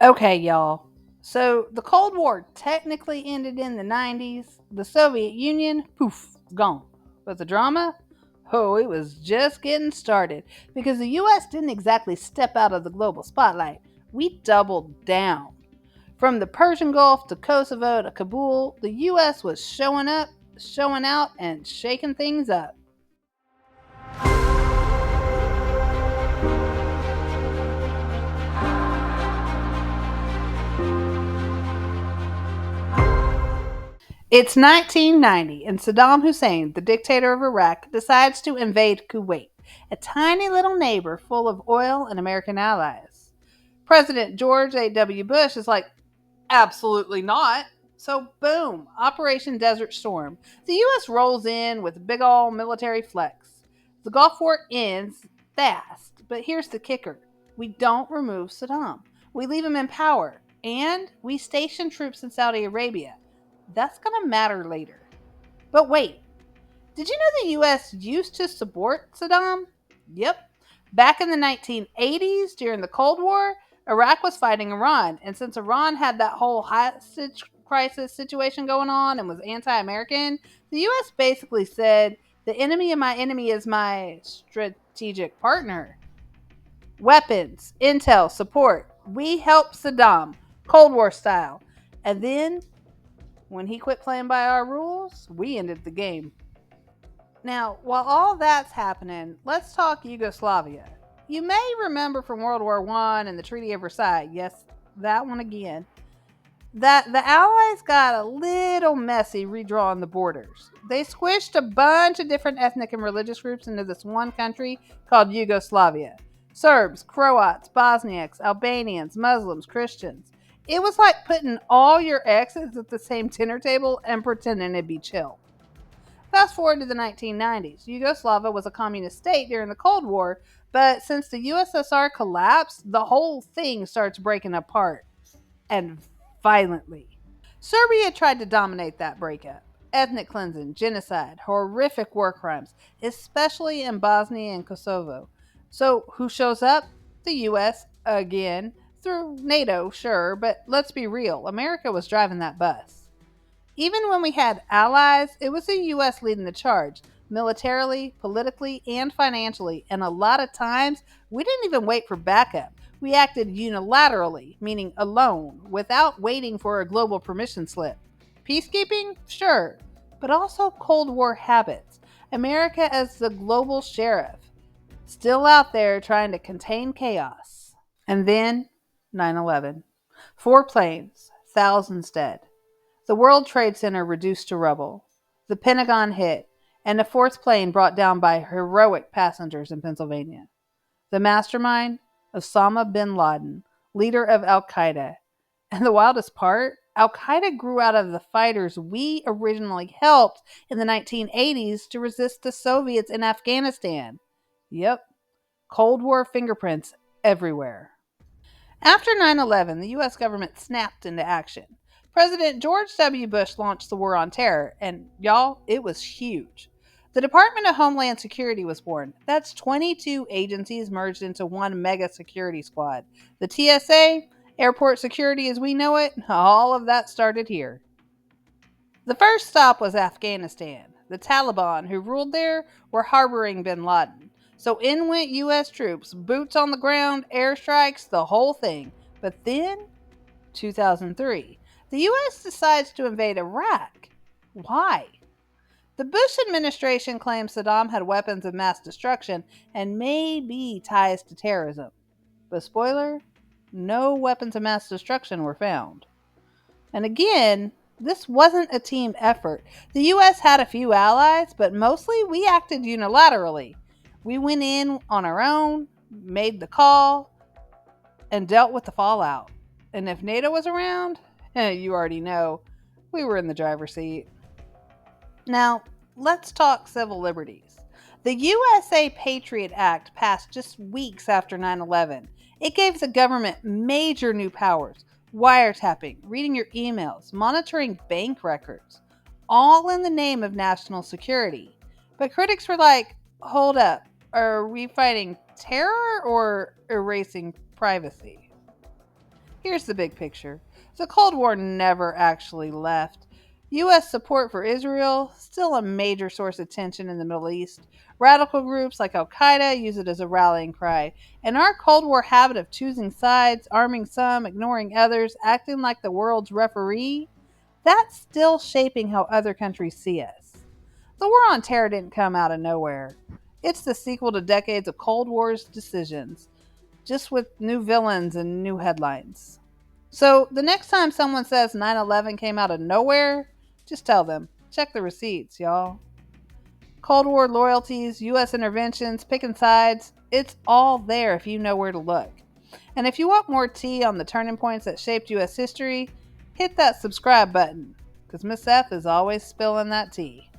Okay, y'all. So the Cold War technically ended in the 90s. The Soviet Union, poof, gone. But the drama? Oh, it was just getting started because the US didn't exactly step out of the global spotlight. We doubled down. From the Persian Gulf to Kosovo to Kabul, the US was showing up, showing out, and shaking things up. It's 1990, and Saddam Hussein, the dictator of Iraq, decides to invade Kuwait, a tiny little neighbor full of oil and American allies. President George A.W. Bush is like, absolutely not. So, boom, Operation Desert Storm. The U.S. rolls in with a big ol' military flex. The Gulf War ends fast, but here's the kicker: we don't remove Saddam. We leave him in power, and we station troops in Saudi Arabia. That's going to matter later. But wait, did you know the US used to support Saddam? Yep. Back in the 1980s, during the Cold War, Iraq was fighting Iran. And since Iran had that whole hostage crisis situation going on and was anti American, the US basically said, the enemy of my enemy is my strategic partner. Weapons, intel, support. We help Saddam, Cold War style. And then when he quit playing by our rules, we ended the game. Now, while all that's happening, let's talk Yugoslavia. You may remember from World War I and the Treaty of Versailles, yes, that one again, that the Allies got a little messy redrawing the borders. They squished a bunch of different ethnic and religious groups into this one country called Yugoslavia. Serbs, Croats, Bosniaks, Albanians, Muslims, Christians. It was like putting all your exes at the same dinner table and pretending it'd be chill. Fast forward to the 1990s. Yugoslavia was a communist state during the Cold War, but since the USSR collapsed, the whole thing starts breaking apart, and violently. Serbia tried to dominate that breakup. Ethnic cleansing, genocide, horrific war crimes, especially in Bosnia and Kosovo. So, who shows up? The US, again, through NATO, sure, but let's be real, America was driving that bus. Even when we had allies, it was the US leading the charge, militarily, politically, and financially, and a lot of times we didn't even wait for backup. We acted unilaterally, meaning alone, without waiting for a global permission slip. Peacekeeping? Sure, but also Cold War habits. America as the global sheriff, still out there trying to contain chaos. And then 9/11. Four planes, thousands dead. The World Trade Center reduced to rubble. The Pentagon hit, and a fourth plane brought down by heroic passengers in Pennsylvania. The mastermind, Osama bin Laden, leader of Al Qaeda. And the wildest part, Al Qaeda grew out of the fighters we originally helped in the 1980s to resist the Soviets in Afghanistan. Yep, Cold War fingerprints everywhere. After 9/11, the US government snapped into action. President George W. Bush launched the War on Terror, and y'all, it was huge. The Department of Homeland Security was born. That's 22 agencies merged into one mega security squad. The TSA, airport security as we know it, all of that started here. The first stop was Afghanistan. The Taliban, who ruled there, were harboring bin Laden. So in went U.S. troops, boots on the ground, airstrikes, the whole thing. But then, 2003, the U.S. decides to invade Iraq. Why? The Bush administration claims Saddam had weapons of mass destruction and maybe ties to terrorism. But spoiler, no weapons of mass destruction were found. And again, this wasn't a team effort. The US had a few allies, but mostly we acted unilaterally. We went in on our own, made the call, and dealt with the fallout. And if NATO was around, you already know, we were in the driver's seat. Now, let's talk civil liberties. The USA PATRIOT Act passed just weeks after 9/11. It gave the government major new powers: wiretapping, reading your emails, monitoring bank records, all in the name of national security. But critics were like, hold up, are we fighting terror or erasing privacy? Here's the big picture. The Cold War never actually left. U.S. support for Israel, still a major source of tension in the Middle East. Radical groups like Al Qaeda use it as a rallying cry. And our Cold War habit of choosing sides, arming some, ignoring others, acting like the world's referee, that's still shaping how other countries see us. The war on terror didn't come out of nowhere. It's the sequel to decades of Cold War's decisions, just with new villains and new headlines. So the next time someone says 9/11 came out of nowhere, just tell them, check the receipts, y'all. Cold War loyalties, U.S. interventions, picking sides, it's all there if you know where to look. And if you want more tea on the turning points that shaped U.S. history, hit that subscribe button, because Miss F is always spilling that tea.